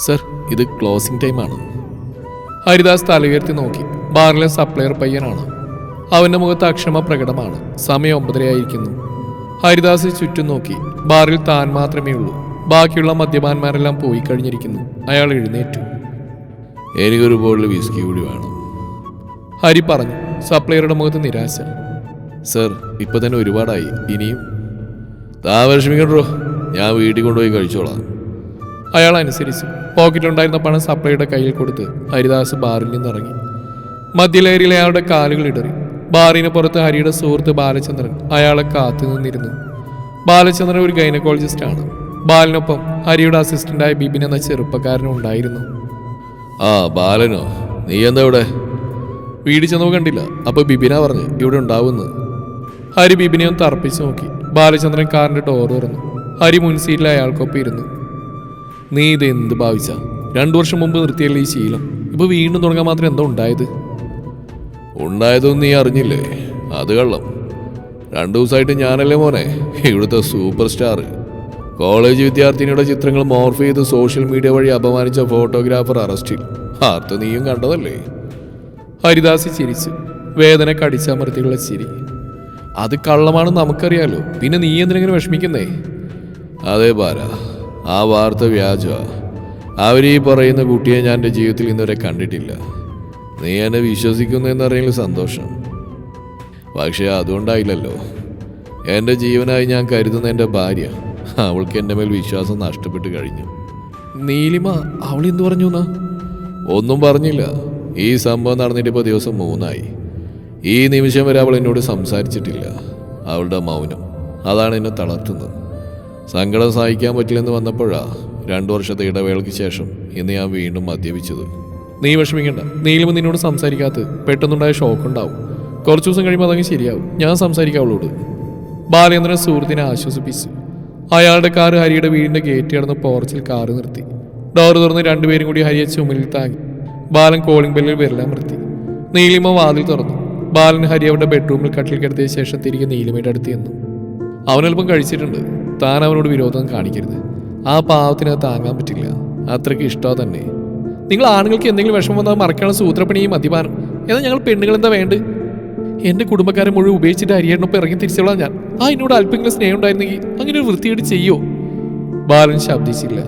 Sir, ഇത് closing ടൈമാണ്. ഹരിദാസ് തലയുയർത്തി നോക്കി. ബാറിലെ സപ്ലയർ പയ്യനാണ്. അവൻ്റെ മുഖത്ത് അക്ഷമ പ്രകടമാണ്. സമയം 9:30 ആയിരിക്കുന്നു. ഹരിദാസ് ചുറ്റും നോക്കി. ബാറിൽ താൻ മാത്രമേ ഉള്ളൂ. ബാക്കിയുള്ള മദ്യപാന്മാരെല്ലാം പോയി കഴിഞ്ഞിരിക്കുന്നു. അയാൾ എഴുന്നേറ്റു. എനിക്കൊരു ബോട്ടിൽ വിസ്കി കൂടി വേണം, ഹരി പറഞ്ഞു. സപ്ലയറുടെ മുഖത്ത് നിരാശ. സർ, ഇപ്പൊ തന്നെ ഒരുപാടായി, ഇനിയും. താൻ വിഷമിക്കണ്ടോ, ഞാൻ വീട്ടിൽ കൊണ്ടുപോയി കഴിച്ചോളാം. അയാൾ അനുസരിച്ചു. പോക്കറ്റിലുണ്ടായിരുന്ന പണം സപ്ലൈയുടെ കയ്യിൽ കൊടുത്ത് ഹരിദാസ് ബാറിൽ നിന്നിറങ്ങി. മധ്യലേരിയിൽ അയാളുടെ കാലുകൾ ഇടറി. ബാറിന് പുറത്ത് ഹരിയുടെ സുഹൃത്ത് ബാലചന്ദ്രൻ അയാളെ കാത്തു നിന്നിരുന്നു. ബാലചന്ദ്രൻ ഒരു ഗൈനക്കോളജിസ്റ്റ് ആണ്. ബാലിനൊപ്പം ഹരിയുടെ അസിസ്റ്റന്റായ ബിബിൻ എന്ന ചെറുപ്പക്കാരനും ഉണ്ടായിരുന്നു. ആ ബാലനോ, നീ എന്താ ഇവിടെ? വീട് ചെന്നോ കണ്ടില്ല, അപ്പൊ ബിബിനാ പറഞ്ഞു ഇവിടെ ഉണ്ടാവുമെന്ന്. ഹരി ബിബിനെ ഒന്ന് തറപ്പിച്ചു നോക്കി. ബാലചന്ദ്രൻ കാറിന്റെ ഡോർ തുറന്നു. ഹരി മുൻസീറ്റിൽ അയാൾക്കൊപ്പം ഇരുന്നു. നീ ഇത് എന്ത് ഭാവിച്ച? 2 വർഷം മുമ്പ് നിർത്തിയല്ലേ ഈ ശീലം? ഇപ്പൊ വീണ്ടും തുടങ്ങാൻ മാത്രം എന്താ ഉണ്ടായത്? ഉണ്ടായതൊന്നും നീ അറിഞ്ഞില്ലേ? അത് കള്ളം. 2 ദിവസമായിട്ട് ഞാനല്ലേ മോനെ ഇവിടുത്തെ സൂപ്പർ സ്റ്റാർ. കോളേജ് വിദ്യാർത്ഥിനിയുടെ ചിത്രങ്ങൾ മോർഫ് ചെയ്ത് സോഷ്യൽ മീഡിയ വഴി അപമാനിച്ച ഫോട്ടോഗ്രാഫർ അറസ്റ്റിൽ. ആർത്ത് നീയും കണ്ടതല്ലേ? ഹരിദാസ് ചിരിച്ചു. വേദന കടിച്ചമർത്തിയുള്ള ചിരി. അത് കള്ളമാണെന്ന് നമുക്കറിയാലോ, പിന്നെ നീ എന്തിനെങ്കിലും വിഷമിക്കുന്നേ? അതേ ബാല, ആ വാർത്ത വ്യാജ. അവരീ പറയുന്ന കുട്ടിയെ ഞാൻ എൻ്റെ ജീവിതത്തിൽ ഇന്നുവരെ കണ്ടിട്ടില്ല. നീ എന്നെ വിശ്വസിക്കുന്നു എന്നറിയാൻ സന്തോഷം. പക്ഷേ അതുകൊണ്ടായില്ലല്ലോ. എൻ്റെ ജീവനായി ഞാൻ കരുതുന്ന എൻ്റെ ഭാര്യ, അവൾക്ക് എൻ്റെ മേൽ വിശ്വാസം നഷ്ടപ്പെട്ട് കഴിഞ്ഞു. നീലിമ, അവൾ എന്തു പറഞ്ഞു എന്നാ? ഒന്നും പറഞ്ഞില്ല. ഈ സംഭവം നടന്നിട്ട് ഇപ്പോൾ ദിവസം 3 ആയി. ഈ നിമിഷം വരെ അവൾ എന്നോട് സംസാരിച്ചിട്ടില്ല. അവളുടെ മൗനം അതാണ് എന്നെ തളർത്തുന്നത്. സങ്കടം സഹിക്കാൻ പറ്റില്ലെന്ന് വന്നപ്പോഴാ 2 വർഷത്തെ ഇടവേളയ്ക്ക് ശേഷം ഇന്ന് ഞാൻ വീണ്ടും മദ്യപിച്ചത്. നീ വിഷമിക്കണ്ട. നീലിമ നിന്നോട് സംസാരിക്കാത്ത പെട്ടെന്നുണ്ടായ ഷോക്ക് ഉണ്ടാവും. കുറച്ചു ദിവസം കഴിയുമ്പോൾ അതങ്ങ് ശരിയാവും. ഞാൻ സംസാരിക്കാം അവളോട്. ബാലേന്ദ്രൻ സുഹൃത്തിനെ ആശ്വസിപ്പിച്ചു. അയാളുടെ കാർ ഹരിയുടെ വീടിന്റെ ഗേറ്റ് കടന്ന് പോർച്ചിൽ കാറ് നിർത്തി. ഡോർ തുറന്ന് 2 പേരും കൂടി ഹരിയെ ചുമലിൽ താങ്ങി. ബാലൻ കോളിംഗ് ബെല്ലിൽ വിരലമർത്തി. നീലിമ വാതിൽ തുറന്നു. ബാലൻ ഹരി അവരുടെ ബെഡ്റൂമിൽ കട്ടിൽ കിടത്തിയ ശേഷം തിരികെ നീലിമയുടെ അടുത്ത് ചെന്നു. അവനൽപ്പം കഴിച്ചിട്ടുണ്ട്. താൻ അവനോട് വിരോധം കാണിക്കരുത്. ആ പാവത്തിന് താങ്ങാൻ പറ്റില്ല. അത്രയ്ക്ക് ഇഷ്ടമോ തന്നെ. നിങ്ങൾ ആണുങ്ങൾക്ക് എന്തെങ്കിലും വിഷമം വന്നാൽ മറക്കാനുള്ള സൂത്രപ്പണിയും മദ്യപാനം. എന്നാൽ ഞങ്ങൾ പെണ്ണുങ്ങൾ എന്താ വേണ്ട? എന്റെ കുടുംബക്കാരെ മുഴുവൻ ഉപയോഗിച്ചിട്ട് ഹരിയേട്ടനൊപ്പം ഇറങ്ങി തിരിച്ചോളാം ഞാൻ. ആ എന്നോട് അല്പെങ്കിലും സ്നേഹം ഉണ്ടായിരുന്നെങ്കിൽ അങ്ങനെ ഒരു വൃത്തിയായിട്ട് ചെയ്യോ? ബാലൻ ശബ്ദിച്ചില്ല.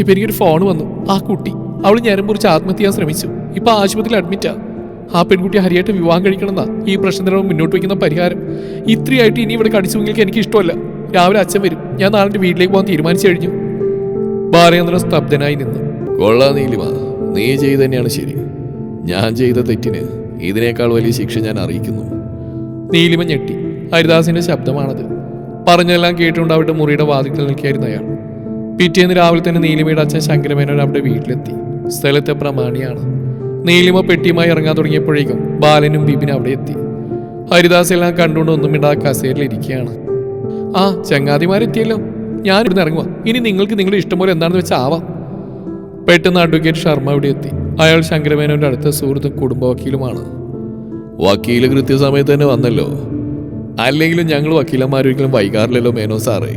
ഇപ്പൊ എനിക്കൊരു ഫോൺ വന്നു. ആ കുട്ടി, അവൾ ഞരം മുറിച്ച് ആത്മഹത്യ ചെയ്യാൻ ശ്രമിച്ചു. ഇപ്പൊ ആശുപത്രിയിൽ അഡ്മിറ്റാ. ആ പെൺകുട്ടി ഹരിയായിട്ട് വിവാഹം കഴിക്കണമെന്നാ ഈ പ്രശ്നത്തിനോട് മുന്നോട്ട് വയ്ക്കുന്ന പരിഹാരം. ഇത്രയായിട്ട് ഇനി ഇവിടെ കടിച്ചുവെങ്കിൽ എനിക്ക് ഇഷ്ടമല്ല. രാവിലെ അച്ഛൻ വരും. ഞാൻ നാളെ വീട്ടിലേക്ക് പോകാൻ തീരുമാനിച്ചു കഴിഞ്ഞു. ബാലചന്ദ്രൻ സ്തബ്ധനായി നിന്നു. കൊള്ളാ നീലിമ, നീ ചെയ്ത് തന്നെയാണ് ശരി. ഞാൻ ചെയ്ത തെറ്റിന് ഇതിനേക്കാൾ വലിയ ശിക്ഷ ഞാൻ അറിയിക്കുന്നു. നീലിമ ഞെട്ടി. ഹരിദാസിന്റെ ശബ്ദമാണത്. പറഞ്ഞെല്ലാം കേട്ടുകൊണ്ട് അവരുടെ മുറിയുടെ വാതിൽക്കൽ നിൽക്കുകയായിരുന്നു അയാൾ. പിറ്റേന്ന് രാവിലെ തന്നെ നീലിമയുടെ അച്ഛൻ ശങ്കരമേനോൻ അവിടെ വീട്ടിലെത്തി. സ്ഥലത്തെ പ്രമാണിയാണ്. നീലിമ പെട്ടിയുമായി ഇറങ്ങാൻ തുടങ്ങിയപ്പോഴേക്കും ബാലനും ബിബിനും അവിടെ എത്തി. ഹരിദാസ് എല്ലാം കണ്ടുകൊണ്ട് ഒന്നും മിണ്ടാതെ കസേരയിൽ ഇരിക്കുകയാണ്. ആ ചങ്ങാതിമാരെത്തിയല്ലോ, ഞാൻ ഇവിടുന്ന് ഇറങ്ങുക. ഇനി നിങ്ങൾക്ക് നിങ്ങളുടെ ഇഷ്ടം പോലെ എന്താണെന്ന് വെച്ചാൽ ആവാം. പെട്ടെന്ന് അഡ്വക്കേറ്റ് ശർമ്മ ഇവിടെ എത്തി. അയാൾ ശങ്കരമേനോന്റെ അടുത്ത സുഹൃത്തും കുടുംബ വക്കീലുമാണ്. വക്കീല് കൃത്യസമയത്ത് തന്നെ വന്നല്ലോ. അല്ലെങ്കിലും ഞങ്ങൾ വക്കീലന്മാരൊരിക്കലും വൈകാറില്ലല്ലോ മേനോ സാറേ.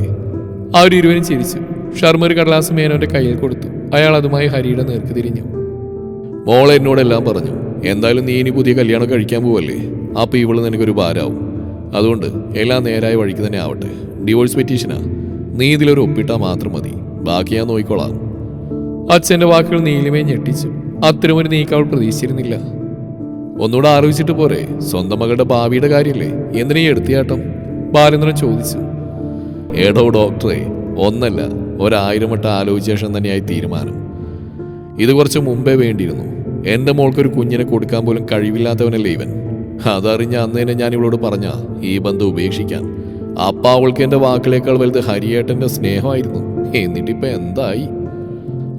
അവരിരുവരും ചിരിച്ചു. ശർമ്മ ഒരു കടലാസ് മേനോന്റെ കയ്യിൽ കൊടുത്തു. അയാൾ അതുമായി ഹരിയുടെ നേർക്ക് തിരിഞ്ഞു. മോളെ എന്നോടെല്ലാം പറഞ്ഞു. എന്തായാലും നീ ഇനി പുതിയ കല്യാണം കഴിക്കാൻ പോവല്ലേ, അപ്പൊ ഇവള് നിനക്കൊരു ഭാരാവും. അതുകൊണ്ട് എല്ലാം നേരായ വഴിക്ക് തന്നെ ആവട്ടെ. ഡിവോഴ്സ് പെറ്റീഷനാ, നീ ഇതിലൊരു ഒപ്പിട്ടാൽ മാത്രം മതി. ബാക്കി ഞാൻ നോക്കിക്കോളാം. അച്ഛന്റെ വാക്കുകൾ നീലിമയെ ഞെട്ടിച്ചു. അത്തരമൊരു നീക്കം അവൾ പ്രതീക്ഷിച്ചിരുന്നില്ല. ഒന്നുകൂടെ ആലോചിച്ചിട്ട് പോരെ? സ്വന്തം മകളുടെ ഭാവിയുടെ കാര്യമല്ലേ, എന്തിനീ എടുത്തിയാട്ടം? ബാലേന്ദ്രൻ ചോദിച്ചു. ഏടോ ഡോക്ടറെ, ഒന്നല്ല 1000 വട്ടം ആലോചിച്ച ശേഷം തന്നെയായി തീരുമാനം. ഇത് കുറച്ച് മുമ്പേ വേണ്ടിയിരുന്നു. എൻ്റെ മോൾക്കൊരു കുഞ്ഞിനെ കൊടുക്കാൻ പോലും കഴിവില്ലാത്തവനല്ലേ ഇവൻ. അതറിഞ്ഞ അന്ന് തന്നെ ഞാൻ ഇവളോട് പറഞ്ഞ ഈ ബന്ധം ഉപേക്ഷിക്കാൻ. അപ്പ അവൾക്ക് എൻ്റെ വാക്കുകളേക്കാൾ വലുത് ഹരിയേട്ടൻ്റെ സ്നേഹമായിരുന്നു. എന്നിട്ടിപ്പോൾ എന്തായി?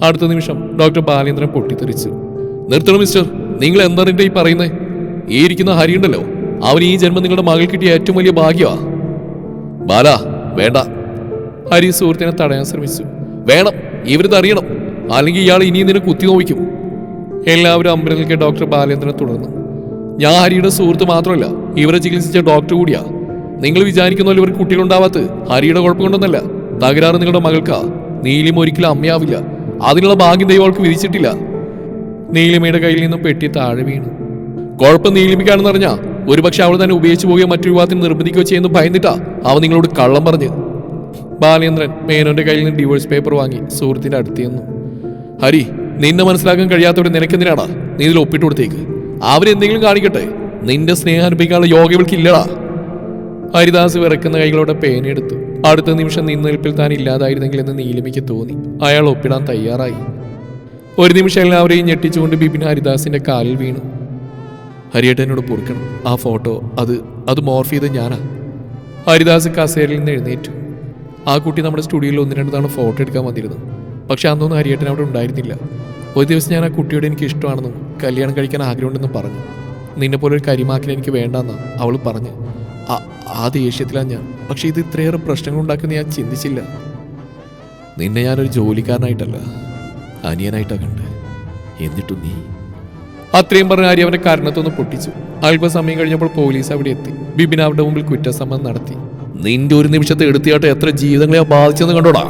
അടുത്ത നിമിഷം ഡോക്ടർ ബാലേന്ദ്രൻ പൊട്ടിത്തെറിച്ചു. നിർത്തണം മിസ്റ്റർ, നിങ്ങൾ എന്താണ് ഈ പറയുന്നത്? ഈ ഇരിക്കുന്ന ഹരിയുണ്ടല്ലോ, അവൻ ഈ ജന്മം നിങ്ങളുടെ മകൾ കിട്ടിയ ഏറ്റവും വലിയ ഭാഗ്യമാ. ബാല വേണ്ട. ഹരി സുഹൃത്തിനെ തടയാൻ ശ്രമിച്ചു. വേണം, ഇവരിത് അറിയണം, അല്ലെങ്കിൽ ഇയാൾ ഇനിയും നിന്നെ കുത്തി നോവിക്കും. എല്ലാവരും അമ്പലം നിൽക്കെ ഡോക്ടർ ബാലേന്ദ്രൻ തുടർന്നു. ഞാൻ ഹരിയുടെ സുഹൃത്ത് മാത്രമല്ല, ഇവരെ ചികിത്സിച്ച ഡോക്ടർ കൂടിയാ. നിങ്ങൾ വിചാരിക്കുന്ന പോലെ ഇവർക്ക് കുട്ടികളുണ്ടാവാത്ത ഹരിയുടെ കുഴപ്പം കൊണ്ടൊന്നല്ല. തകരാറ് നിങ്ങളുടെ മകൾക്കാ. നീലിമ ഒരിക്കലും അമ്മയാവില്ല. അതിനുള്ള ഭാഗ്യം ദൈവം അവൾക്ക് വിധിച്ചിട്ടില്ല. നീലിമയുടെ കയ്യിൽ നിന്നും പെട്ടി താഴെ വീണു. കുഴപ്പം നീലിമയ്ക്കാണെന്ന് അറിഞ്ഞാ ഒരുപക്ഷെ അവൾ തന്നെ ഉപയോഗിച്ചു പോവുകയോ മറ്റൊരു വിവാഹത്തിന് നിർബന്ധിക്കുകയോ ചെയ്യുന്നു ഭയന്നിട്ടാ അവൻ നിങ്ങളോട് കള്ളം പറഞ്ഞ്. ബാലേന്ദ്രൻ മേനോന്റെ കയ്യിൽ നിന്ന് ഡിവോഴ്സ് പേപ്പർ വാങ്ങി സുഹൃത്തിന്റെ അടുത്ത് ചെന്നു. ഹരി, നിന്നെ മനസ്സിലാക്കാൻ കഴിയാത്തവരെ നിനക്കെന്തിനാടാ നീ ഇതിൽ ഒപ്പിട്ട് കൊടുത്തേക്ക്? അവരെന്തെങ്കിലും കാണിക്കട്ടെ, നിന്റെ സ്നേഹം അനുഭവിക്കാനുള്ള യോഗ ഇവൾക്കില്ലടാ. ഹരിദാസ് വിറക്കുന്ന കൈകളോടെ പേനെടുത്തു. അടുത്ത നിമിഷം നിന്നേൽപ്പിൽ താൻ ഇല്ലാതായിരുന്നെങ്കിലെന്ന് നീലിമയ്ക്ക് തോന്നി. അയാൾ ഒപ്പിടാൻ തയ്യാറായി. ഒരു നിമിഷം എല്ലാവരെയും ഞെട്ടിച്ചുകൊണ്ട് ബിപിൻ ഹരിദാസിന്റെ കാലിൽ വീണു. ഹരിയേട്ടനോട് പൊറുക്കണം, ആ ഫോട്ടോ അത് മോർഫ് ചെയ്ത് ഞാനാ. ഹരിദാസ് കസേരയിൽ നിന്ന് എഴുന്നേറ്റു. ആ കുട്ടി നമ്മുടെ സ്റ്റുഡിയോയിൽ 1-2 തവണ ഫോട്ടോ എടുക്കാൻ വന്നിരുന്നു. പക്ഷെ അന്നൊന്നും ഹരിയേട്ടൻ അവിടെ ഉണ്ടായിരുന്നില്ല. ഒരു ദിവസം ഞാൻ ആ കുട്ടിയോട് എനിക്ക് ഇഷ്ടമാണെന്നും കല്യാണം കഴിക്കാൻ ആഗ്രഹമുണ്ടെന്നും പറഞ്ഞു. നിന്നെപ്പോലെ ഒരു കരിമാക്കിനെ എനിക്ക് വേണ്ടെന്നാ അവൾ പറഞ്ഞു. ആ ദേഷ്യത്തിലാണ് ഞാൻ. പക്ഷെ ഇത് ഇത്രയേറെ പ്രശ്നങ്ങൾ ഉണ്ടാക്കുന്ന ഞാൻ ചിന്തിച്ചില്ല. നിന്നെ ഞാനൊരു ജോലിക്കാരനായിട്ടല്ല, അനിയനായിട്ടാണ് കണ്ട്. എന്നിട്ടും നീ... അത്രയും പറഞ്ഞ ഹരി അവന്റെ കരണത്തൊന്ന് പൊട്ടിച്ചു. അല്പസമയം കഴിഞ്ഞപ്പോൾ പോലീസ് അവിടെ എത്തി. ബിപിൻ അവരുടെ മുമ്പിൽ കുറ്റസമ്മതം നടത്തി. നിന്റെ ഒരു നിമിഷത്തെ എടുത്തിയാട്ടെ എത്ര ജീവിതങ്ങളെ ബാധിച്ചെന്ന് കണ്ടോടാ?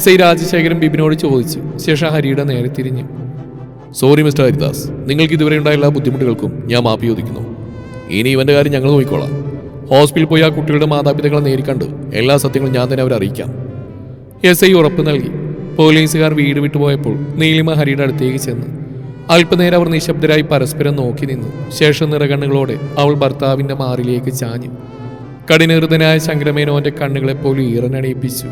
SI രാജശേഖരൻ ബിപിനോട് ചോദിച്ചു. ശേഷം ഹരിയുടെ നേരെ തിരിഞ്ഞു. സോറി മിസ്റ്റർ ഹരിദാസ്, നിങ്ങൾക്ക് ഇതുവരെ ഉണ്ടായ എല്ലാ ബുദ്ധിമുട്ടുകൾക്കും ഞാൻ മാപ്പി ചോദിക്കുന്നു. ഇനി ഇവന്റെ കാര്യം ഞങ്ങൾ നോക്കിക്കോളാം. ഹോസ്പിറ്റലിൽ പോയി ആ കുട്ടികളുടെ മാതാപിതാക്കളെ നേരിക്കണ്ട് എല്ലാ സത്യങ്ങളും ഞാൻ തന്നെ അവരെ അറിയിക്കാം. SI ഉറപ്പ് നൽകി. പോലീസുകാർ വീട് വിട്ടുപോയപ്പോൾ നീലിമ ഹരിയുടെ അടുത്തേക്ക് ചെന്നു. അല്പനേരം അവർ നിശബ്ദരായി പരസ്പരം നോക്കി നിന്നു. ശേഷം നിറകണ്ണുകളോടെ അവൾ ഭർത്താവിന്റെ മാറിലേക്ക് ചാഞ്ഞു. കഠിനഹൃദനായ ശങ്കരമേനോന്റെ കണ്ണുകളെപ്പോലും ഈറനണിയിപ്പിച്ചു.